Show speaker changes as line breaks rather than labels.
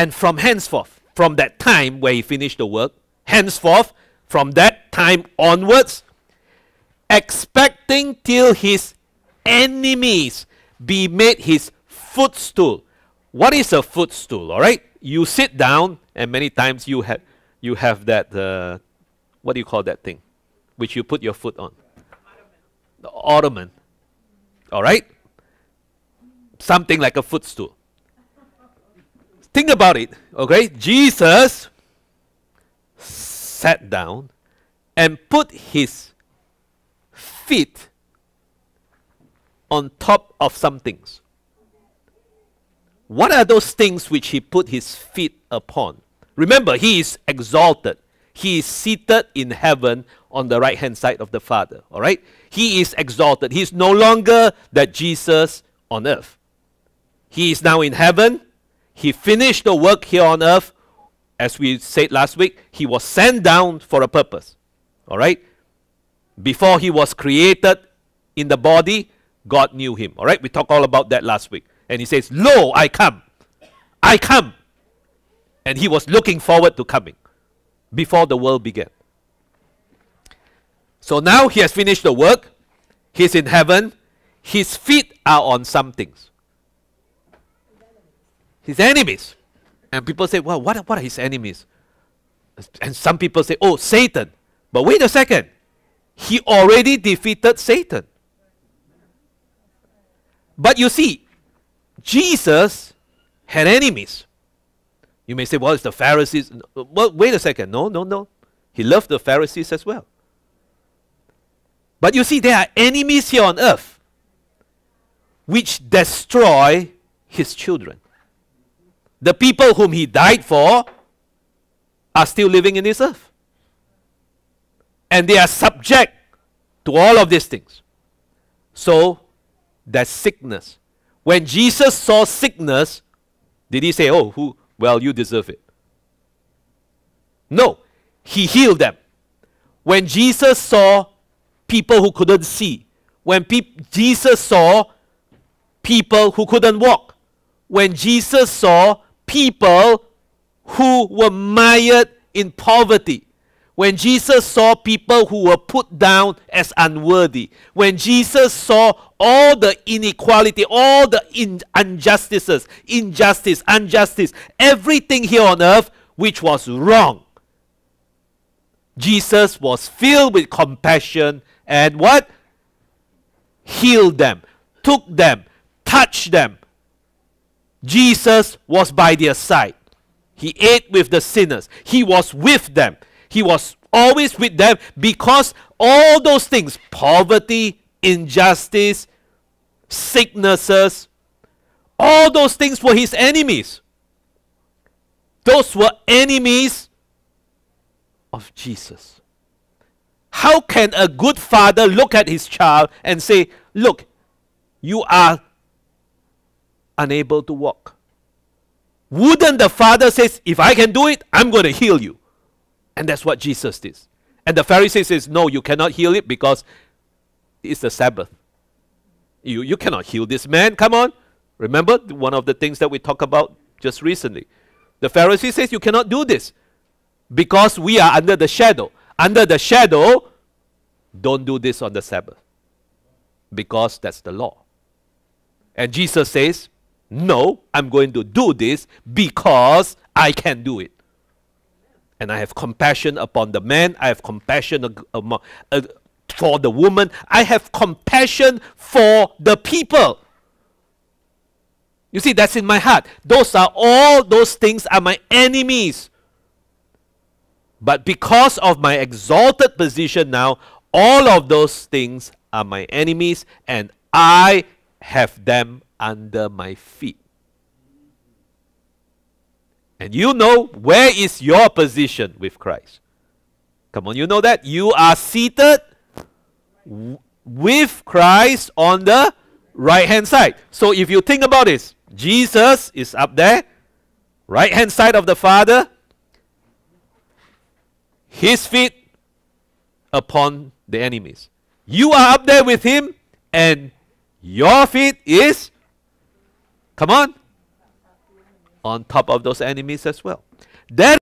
And from henceforth, from that time where he finished the work, henceforth, from that time onwards, expecting till his enemies be made his footstool. What is a footstool? All right, you sit down, and many times you have that what do you call that thing, which you put your foot on? The ottoman. All right, something like a footstool. Think about it. Okay, Jesus sat down and put his feet on top of some things. What are those things which he put his feet upon? Remember, he is exalted. He is seated in heaven on the right hand side of the Father. All right? He is exalted. He is no longer that Jesus on earth. He is now in heaven. He finished the work here on earth. As we said last week, he was sent down for a purpose. All right? Before he was created in the body, God knew him. All right? We talked all about that last week. And he says, "Lo, I come. I come." And he was looking forward to coming before the world began. So now he has finished the work. He's in heaven. His feet are on some things. His enemies. And people say, well, what are his enemies? And some people say, oh, Satan. But wait a second. He already defeated Satan. But you see, Jesus had enemies. You may say, well, it's the Pharisees. Well, wait a second. No. He loved the Pharisees as well. But you see, there are enemies here on earth which destroy his children. The people whom he died for are still living in this earth. And they are subject to all of these things. So, there's sickness. When Jesus saw sickness, did he say, oh, well, you deserve it? No. He healed them. When Jesus saw people who couldn't see, when Jesus saw people who couldn't walk, when Jesus saw people who were mired in poverty, when Jesus saw people who were put down as unworthy, when Jesus saw all the inequality, all the injustice, everything here on earth which was wrong, Jesus was filled with compassion and what? Healed them, took them, touched them. Jesus was by their side. He ate with the sinners. He was with them. He was always with them because all those things, poverty, injustice, sicknesses, all those things were his enemies. Those were enemies of Jesus. How can a good father look at his child and say, look, you are unable to walk? Wouldn't the father say, if I can do it, I'm going to heal you? And that's what Jesus did. And the Pharisee says, no, you cannot heal it because it's the Sabbath. You cannot heal this man. Come on. Remember one of the things that we talked about just recently. The Pharisee says, you cannot do this because we are under the shadow. Under the shadow, don't do this on the Sabbath because that's the law. And Jesus says, no, I'm going to do this because I can do it. And I have compassion upon the man. I have compassion for the woman. I have compassion for the people. You see, that's in my heart. All those things are my enemies. But because of my exalted position now, all of those things are my enemies and I have them under my feet. And you know, where is your position with Christ? Come on, you know that? You are seated with Christ on the right-hand side. So if you think about this, Jesus is up there, right-hand side of the Father, his feet upon the enemies. You are up there with him, and your feet is, come on, on top of those enemies as well. That